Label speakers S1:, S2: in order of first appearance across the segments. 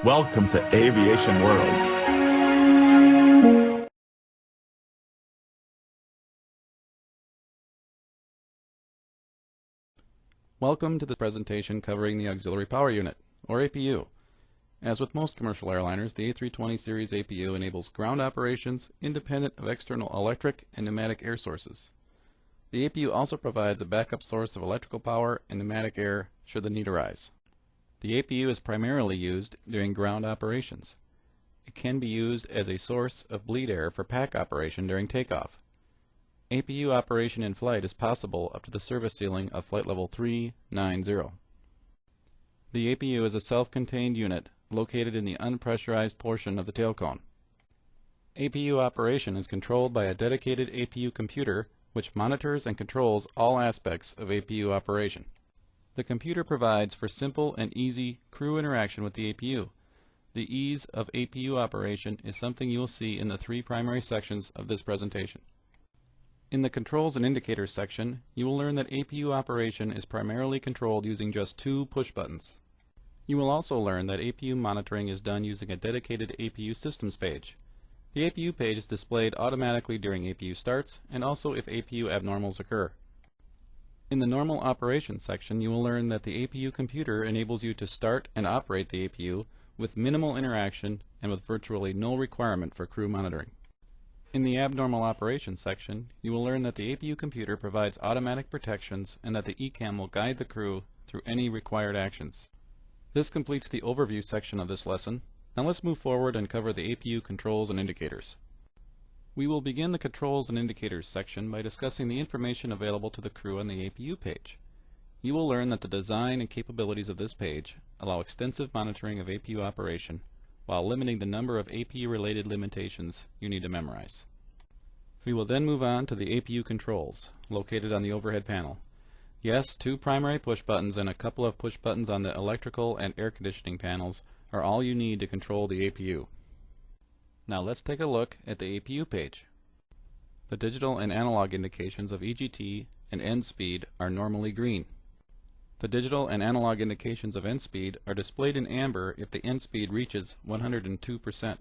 S1: Welcome to Aviation World.
S2: Welcome to the presentation covering the Auxiliary Power Unit, or APU. As with most commercial airliners, the A320 series APU enables ground operations independent of external electric and pneumatic air sources. The APU also provides a backup source of electrical power and pneumatic air should the need arise. The APU is primarily used during ground operations. It can be used as a source of bleed air for pack operation during takeoff. APU operation in flight is possible up to the service ceiling of flight level 390. The APU is a self-contained unit located in the unpressurized portion of the tail cone. APU operation is controlled by a dedicated APU computer which monitors and controls all aspects of APU operation. The computer provides for simple and easy crew interaction with the APU. The ease of APU operation is something you will see in the three primary sections of this presentation. In the Controls and Indicators section, you will learn that APU operation is primarily controlled using just two push buttons. You will also learn that APU monitoring is done using a dedicated APU Systems page. The APU page is displayed automatically during APU starts and also if APU abnormals occur. In the Normal Operations section, you will learn that the APU computer enables you to start and operate the APU with minimal interaction and with virtually no requirement for crew monitoring. In the Abnormal Operations section, you will learn that the APU computer provides automatic protections and that the ECAM will guide the crew through any required actions. This completes the overview section of this lesson. Now let's move forward and cover the APU Controls and Indicators. We will begin the Controls and Indicators section by discussing the information available to the crew on the APU page. You will learn that the design and capabilities of this page allow extensive monitoring of APU operation while limiting the number of APU-related limitations you need to memorize. We will then move on to the APU controls, located on the overhead panel. Yes, two primary push buttons and a couple of push buttons on the electrical and air conditioning panels are all you need to control the APU. Now let's take a look at the APU page. The digital and analog indications of EGT and end speed are normally green. The digital and analog indications of end speed are displayed in amber if the end speed reaches 102%.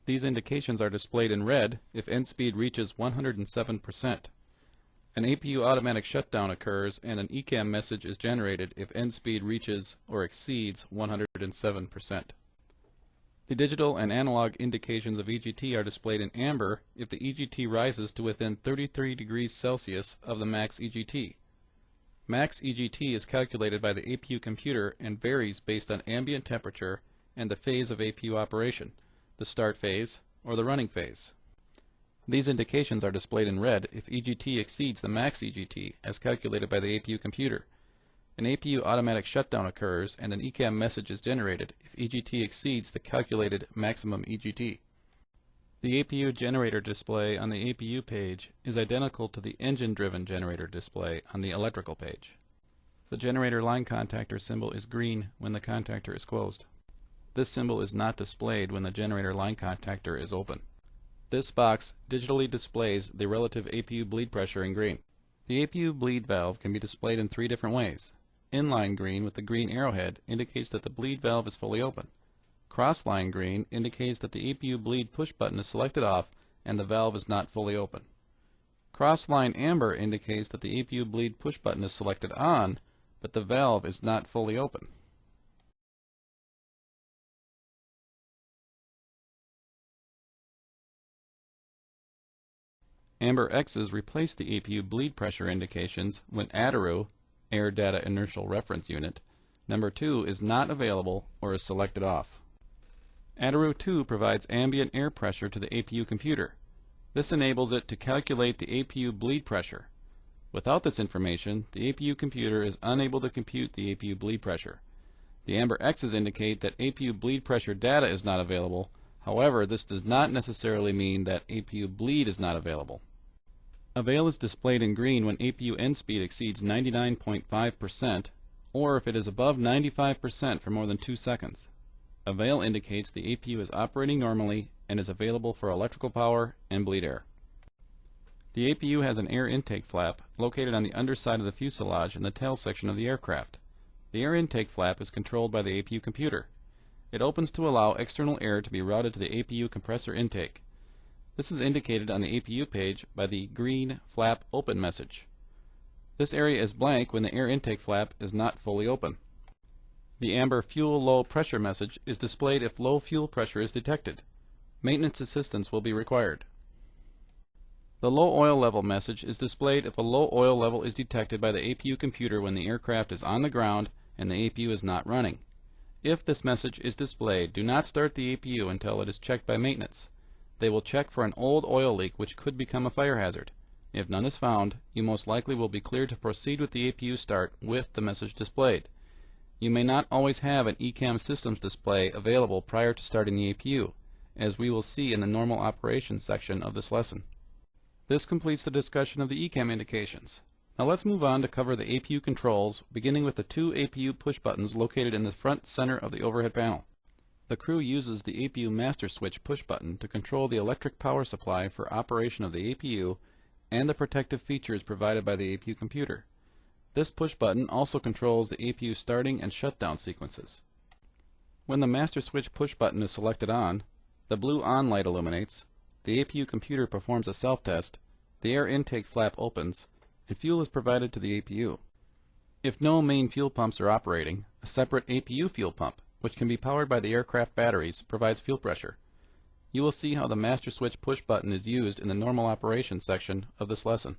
S2: These indications are displayed in red if end speed reaches 107%. An APU automatic shutdown occurs and an ECAM message is generated if end speed reaches or exceeds 107%. The digital and analog indications of EGT are displayed in amber if the EGT rises to within 33 degrees Celsius of the max EGT. Max EGT is calculated by the APU computer and varies based on ambient temperature and the phase of APU operation, the start phase or the running phase. These indications are displayed in red if EGT exceeds the max EGT as calculated by the APU computer. An APU automatic shutdown occurs and an ECAM message is generated if EGT exceeds the calculated maximum EGT. The APU generator display on the APU page is identical to the engine-driven generator display on the electrical page. The generator line contactor symbol is green when the contactor is closed. This symbol is not displayed when the generator line contactor is open. This box digitally displays the relative APU bleed pressure in green. The APU bleed valve can be displayed in three different ways. Inline green with the green arrowhead indicates that the bleed valve is fully open. Crossline green indicates that the APU bleed push button is selected off and the valve is not fully open. Crossline amber indicates that the APU bleed push button is selected on, but the valve is not fully open. Amber X's replace the APU bleed pressure indications when ADIRU, Air Data Inertial Reference Unit, number 2 is not available or is selected off. ADIRU 2 provides ambient air pressure to the APU computer. This enables it to calculate the APU bleed pressure. Without this information, the APU computer is unable to compute the APU bleed pressure. The amber X's indicate that APU bleed pressure data is not available. However, this does not necessarily mean that APU bleed is not available. Avail is displayed in green when APU end speed exceeds 99.5% or if it is above 95% for more than 2 seconds. Avail indicates the APU is operating normally and is available for electrical power and bleed air. The APU has an air intake flap located on the underside of the fuselage in the tail section of the aircraft. The air intake flap is controlled by the APU computer. It opens to allow external air to be routed to the APU compressor intake. This is indicated on the APU page by the green flap open message. This area is blank when the air intake flap is not fully open. The amber fuel low pressure message is displayed if low fuel pressure is detected. Maintenance assistance will be required. The low oil level message is displayed if a low oil level is detected by the APU computer when the aircraft is on the ground and the APU is not running. If this message is displayed, do not start the APU until it is checked by maintenance. They will check for an old oil leak which could become a fire hazard. If none is found, you most likely will be cleared to proceed with the APU start with the message displayed. You may not always have an ECAM systems display available prior to starting the APU, as we will see in the normal operations section of this lesson. This completes the discussion of the ECAM indications. Now let's move on to cover the APU controls, beginning with the two APU push buttons located in the front center of the overhead panel. The crew uses the APU master switch push button to control the electric power supply for operation of the APU and the protective features provided by the APU computer. This push button also controls the APU starting and shutdown sequences. When the master switch push button is selected on, the blue on light illuminates, the APU computer performs a self-test, the air intake flap opens, and fuel is provided to the APU. If no main fuel pumps are operating, a separate APU fuel pump, which can be powered by the aircraft batteries, provides fuel pressure. You will see how the master switch push button is used in the normal operations section of this lesson.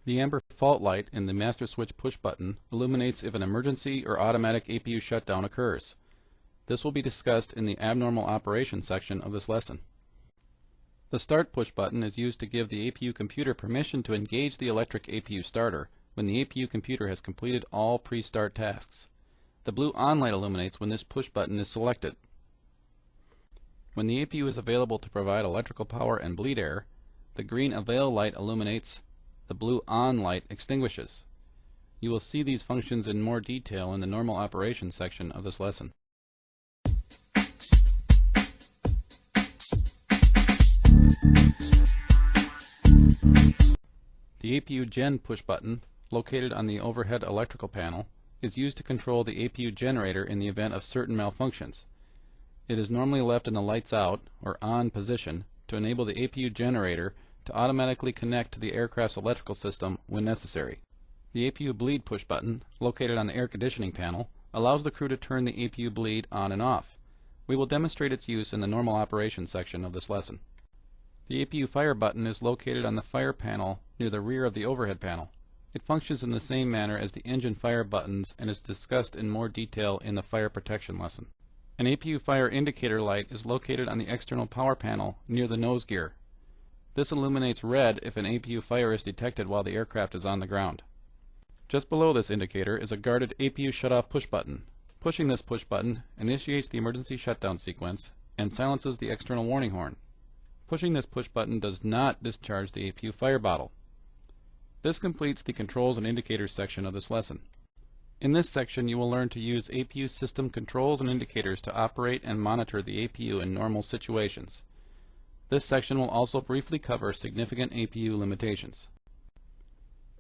S2: The amber fault light in the master switch push button illuminates if an emergency or automatic APU shutdown occurs. This will be discussed in the abnormal operations section of this lesson. The start push button is used to give the APU computer permission to engage the electric APU starter when the APU computer has completed all pre-start tasks. The blue on light illuminates when this push button is selected. When the APU is available to provide electrical power and bleed air, the green avail light illuminates, the blue on light extinguishes. You will see these functions in more detail in the normal operations section of this lesson. The APU Gen push button, located on the overhead electrical panel, is used to control the APU generator in the event of certain malfunctions. It is normally left in the lights out or on position to enable the APU generator to automatically connect to the aircraft's electrical system when necessary. The APU Bleed push button, located on the air conditioning panel, allows the crew to turn the APU bleed on and off. We will demonstrate its use in the normal operations section of this lesson. The APU Fire button is located on the fire panel near the rear of the overhead panel. It functions in the same manner as the engine fire buttons and is discussed in more detail in the fire protection lesson. An APU Fire indicator light is located on the external power panel near the nose gear. This illuminates red if an APU fire is detected while the aircraft is on the ground. Just below this indicator is a guarded APU shutoff push button. Pushing this push button initiates the emergency shutdown sequence and silences the external warning horn. Pushing this push button does not discharge the APU fire bottle. This completes the controls and indicators section of this lesson. In this section you will learn to use APU system controls and indicators to operate and monitor the APU in normal situations. This section will also briefly cover significant APU limitations.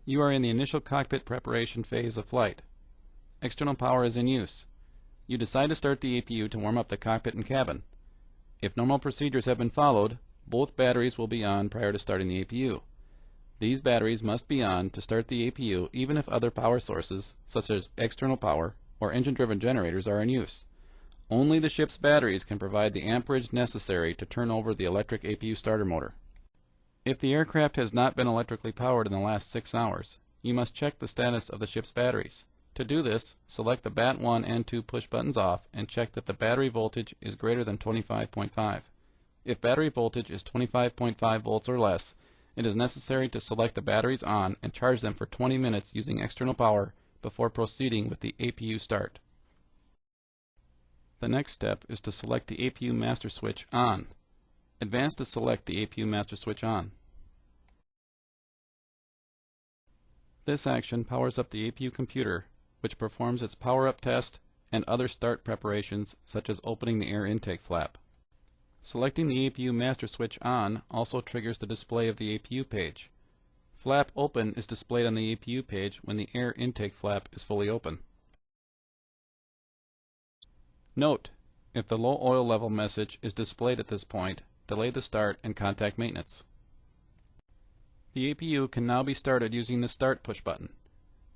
S2: You are in the initial cockpit preparation phase of flight. External power is in use. You decide to start the APU to warm up the cockpit and cabin. If normal procedures have been followed, both batteries will be on prior to starting the APU. These batteries must be on to start the APU even if other power sources, such as external power or engine-driven generators, are in use. Only the ship's batteries can provide the amperage necessary to turn over the electric APU starter motor. If the aircraft has not been electrically powered in the last 6 hours, you must check the status of the ship's batteries. To do this, select the BAT 1 and 2 push buttons off and check that the battery voltage is greater than 25.5. If battery voltage is 25.5 volts or less, it is necessary to select the batteries on and charge them for 20 minutes using external power before proceeding with the APU start. The next step is to select the APU master switch on. Advance to select the APU master switch on. This action powers up the APU computer, which performs its power-up test and other start preparations such as opening the air intake flap. Selecting the APU master switch on also triggers the display of the APU page. Flap open is displayed on the APU page when the air intake flap is fully open. Note: If the low oil level message is displayed at this point, delay the start and contact maintenance. The APU can now be started using the Start push button.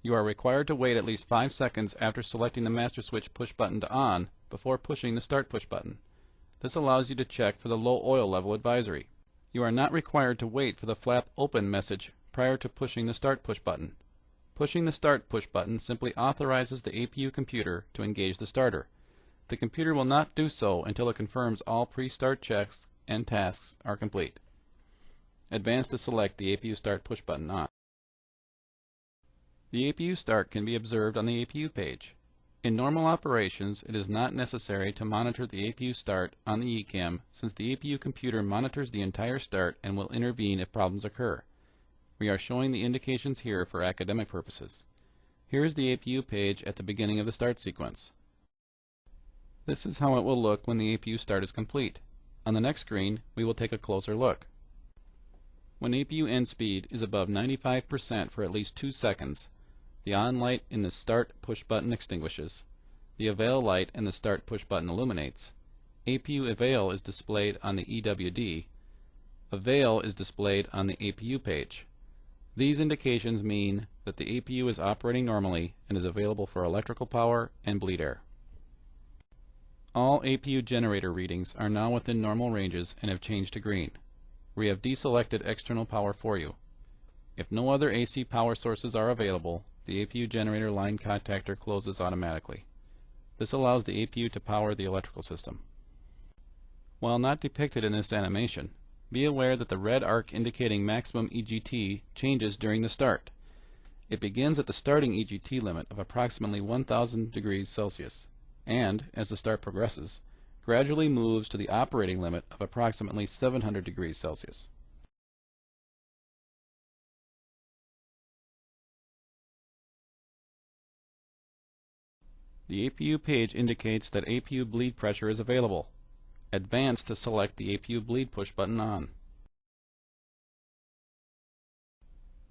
S2: You are required to wait at least 5 seconds after selecting the master switch push button to on before pushing the Start push button. This allows you to check for the low oil level advisory. You are not required to wait for the flap open message prior to pushing the Start push button. Pushing the Start push button simply authorizes the APU computer to engage the starter. The computer will not do so until it confirms all pre-start checks and tasks are complete. Advance to select the APU Start push button on. The APU Start can be observed on the APU page. In normal operations, it is not necessary to monitor the APU Start on the ECAM since the APU computer monitors the entire start and will intervene if problems occur. We are showing the indications here for academic purposes. Here is the APU page at the beginning of the start sequence. This is how it will look when the APU Start is complete. On the next screen, we will take a closer look. When APU end speed is above 95% for at least 2 seconds, the on light in the Start push button extinguishes, the Avail light in the Start push button illuminates, APU Avail is displayed on the EWD, Avail is displayed on the APU page. These indications mean that the APU is operating normally and is available for electrical power and bleed air. All APU generator readings are now within normal ranges and have changed to green. We have deselected external power for you. If no other AC power sources are available, the APU generator line contactor closes automatically. This allows the APU to power the electrical system. While not depicted in this animation, be aware that the red arc indicating maximum EGT changes during the start. It begins at the starting EGT limit of approximately 1000 degrees Celsius and, as the start progresses, gradually moves to the operating limit of approximately 700 degrees Celsius. The APU page indicates that APU bleed pressure is available. Advance to select the APU bleed push button on.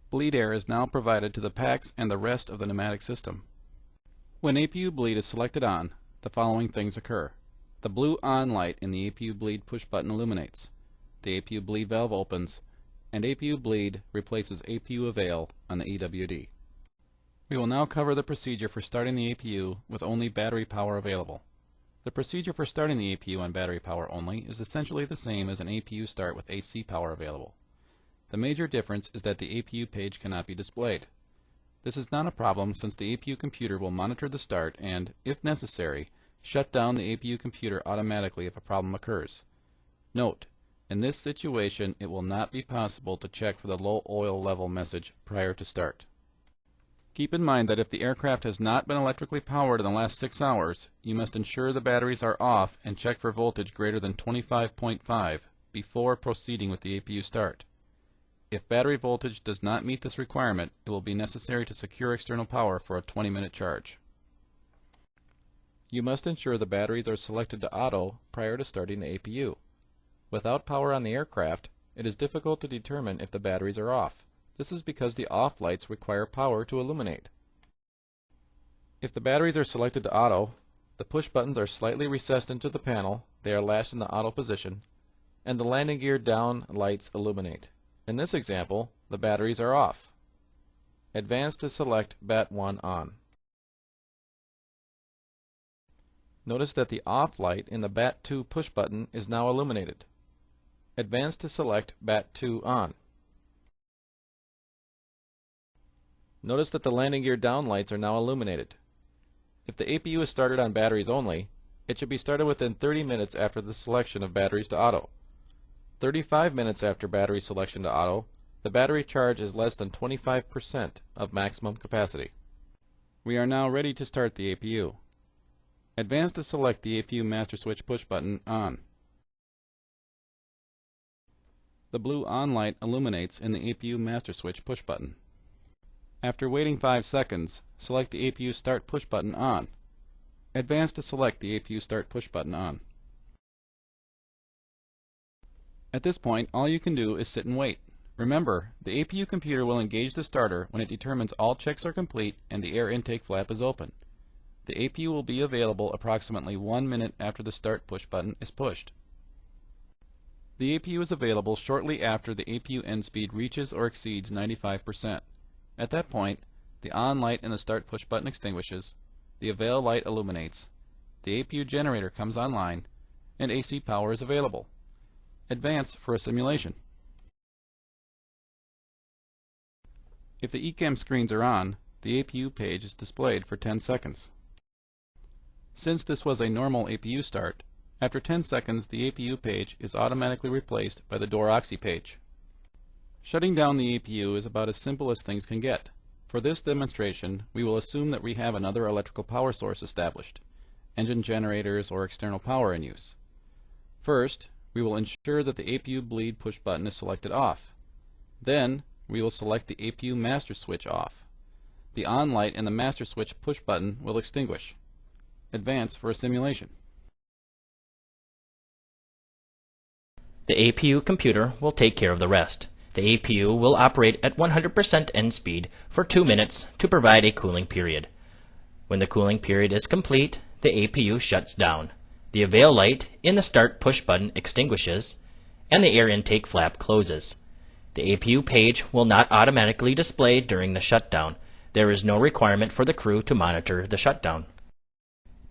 S2: Bleed air is now provided to the packs and the rest of the pneumatic system. When APU bleed is selected on, the following things occur. The blue on light in the APU bleed push button illuminates, the APU bleed valve opens, and APU bleed replaces APU Avail on the EWD. We will now cover the procedure for starting the APU with only battery power available. The procedure for starting the APU on battery power only is essentially the same as an APU start with AC power available. The major difference is that the APU page cannot be displayed. This is not a problem since the APU computer will monitor the start and, if necessary, shut down the APU computer automatically if a problem occurs. Note, in this situation it will not be possible to check for the low oil level message prior to start. Keep in mind that if the aircraft has not been electrically powered in the last 6 hours, you must ensure the batteries are off and check for voltage greater than 25.5 before proceeding with the APU start. If battery voltage does not meet this requirement, it will be necessary to secure external power for a 20-minute charge. You must ensure the batteries are selected to auto prior to starting the APU. Without power on the aircraft, it is difficult to determine if the batteries are off. This is because the off lights require power to illuminate. If the batteries are selected to auto, the push buttons are slightly recessed into the panel, they are lashed in the auto position, and the landing gear down lights illuminate. In this example, the batteries are off. Advance to select BAT1 on. Notice that the off light in the BAT2 push button is now illuminated. Advance to select BAT2 on. Notice that the landing gear down lights are now illuminated. If the APU is started on batteries only, it should be started within 30 minutes after the selection of batteries to auto. 35 minutes after battery selection to auto, the battery charge is less than 25% of maximum capacity. We are now ready to start the APU. Advance to select the APU master switch push button on. The blue on light illuminates in the APU master switch push button. After waiting 5 seconds, select the APU start push button on. Advance to select the APU start push button on. At this point, all you can do is sit and wait. Remember, the APU computer will engage the starter when it determines all checks are complete and the air intake flap is open. The APU will be available approximately 1 minute after the Start push button is pushed. The APU is available shortly after the APU end speed reaches or exceeds 95%. At that point, the on light in the Start push button extinguishes, the avail light illuminates, the APU generator comes online, and AC power is available. Advance for a simulation. If the ECAM screens are on, the APU page is displayed for 10 seconds. Since this was a normal APU start, after 10 seconds the APU page is automatically replaced by the door oxy page. Shutting down the APU is about as simple as things can get. For this demonstration, we will assume that we have another electrical power source established, engine generators or external power in use. First, we will ensure that the APU bleed push button is selected off. Then, we will select the APU master switch off. The on light in the master switch push button will extinguish. Advance for a simulation.
S3: The APU computer will take care of the rest. The APU will operate at 100% end speed for 2 minutes to provide a cooling period. When the cooling period is complete, the APU shuts down. The avail light in the Start push button extinguishes, and the air intake flap closes. The APU page will not automatically display during the shutdown. There is no requirement for the crew to monitor the shutdown.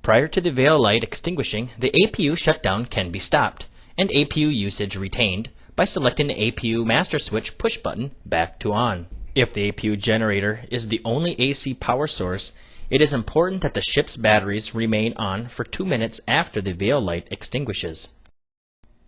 S3: Prior to the avail light extinguishing, the APU shutdown can be stopped, and APU usage retained by selecting the APU master switch push button back to on. If the APU generator is the only AC power source, it is important that the ship's batteries remain on for 2 minutes after the avail light extinguishes.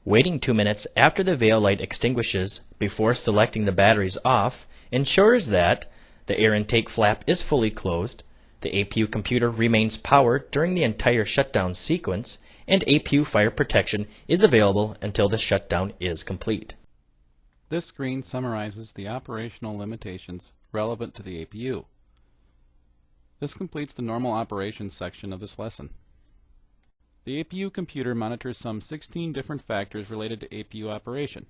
S3: Waiting 2 minutes after the avail light extinguishes before selecting the batteries off ensures that the air intake flap is fully closed, the APU computer remains powered during the entire shutdown sequence, and APU fire protection is available until the shutdown is complete.
S2: This screen summarizes the operational limitations relevant to the APU. This completes the normal operations section of this lesson. The APU computer monitors some 16 different factors related to APU operation.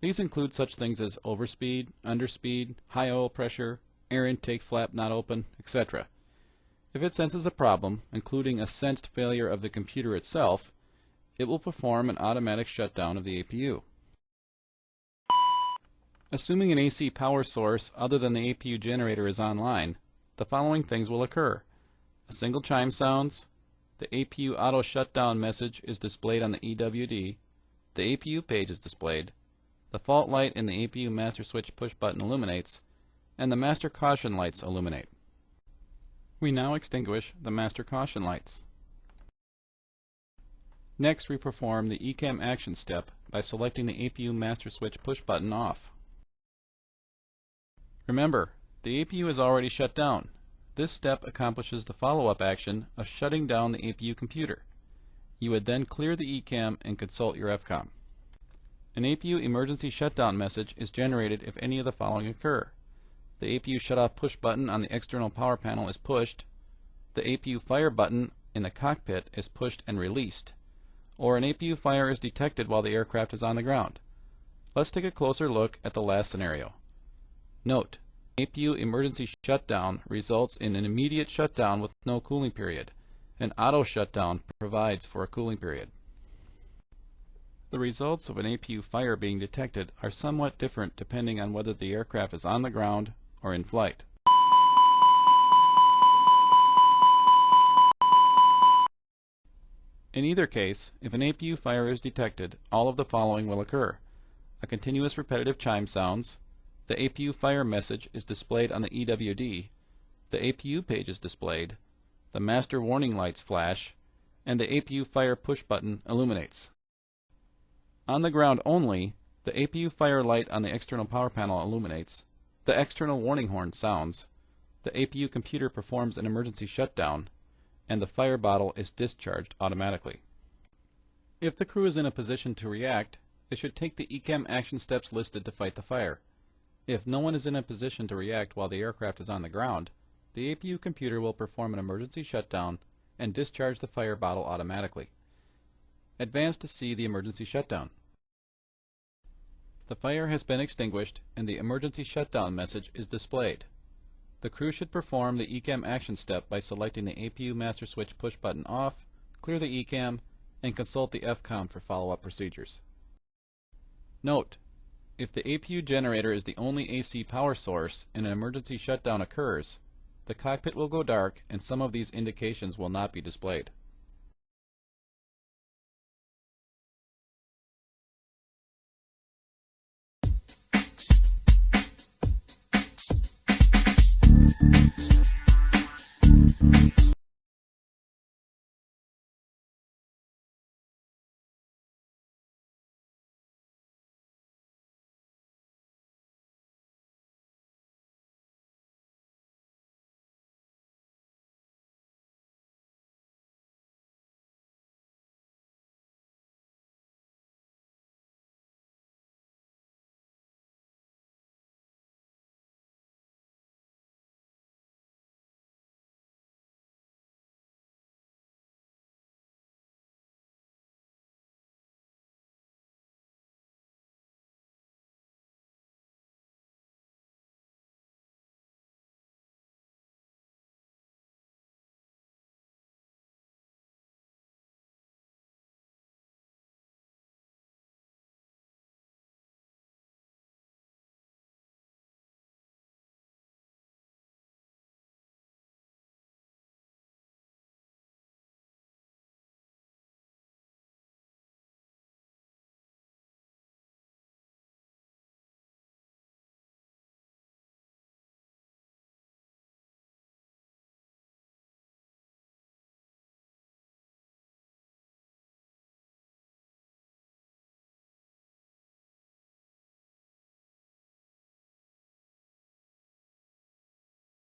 S2: These include such things as overspeed, underspeed, high oil pressure, air intake flap not open, etc. If it senses a problem, including a sensed failure of the computer itself, it will perform an automatic shutdown of the APU. Assuming an AC power source other than the APU generator is online, the following things will occur. A single chime sounds, the APU auto shutdown message is displayed on the EWD, the APU page is displayed, the fault light in the APU master switch push button illuminates, and the master caution lights illuminate. We now extinguish the master caution lights. Next, we perform the ECAM action step by selecting the APU master switch push button off. Remember, the APU is already shut down. This step accomplishes the follow-up action of shutting down the APU computer. You would then clear the ECAM and consult your FCOM. An APU emergency shutdown message is generated if any of the following occur. The APU shutoff push button on the external power panel is pushed, the APU fire button in the cockpit is pushed and released, or an APU fire is detected while the aircraft is on the ground. Let's take a closer look at the last scenario. Note, APU emergency shutdown results in an immediate shutdown with no cooling period. An auto shutdown provides for a cooling period. The results of an APU fire being detected are somewhat different depending on whether the aircraft is on the ground or in flight. In either case, if an APU fire is detected, all of the following will occur. A continuous repetitive chime sounds, the APU fire message is displayed on the EWD, the APU page is displayed, the master warning lights flash, and the APU fire push button illuminates. On the ground only, the APU fire light on the external power panel illuminates, the external warning horn sounds, the APU computer performs an emergency shutdown, and the fire bottle is discharged automatically. If the crew is in a position to react, they should take the ECAM action steps listed to fight the fire. If no one is in a position to react while the aircraft is on the ground, the APU computer will perform an emergency shutdown and discharge the fire bottle automatically. Advance to see the emergency shutdown. The fire has been extinguished and the emergency shutdown message is displayed. The crew should perform the ECAM action step by selecting the APU master switch push button off, clear the ECAM, and consult the FCOM for follow-up procedures. Note: if the APU generator is the only AC power source and an emergency shutdown occurs, the cockpit will go dark and some of these indications will not be displayed.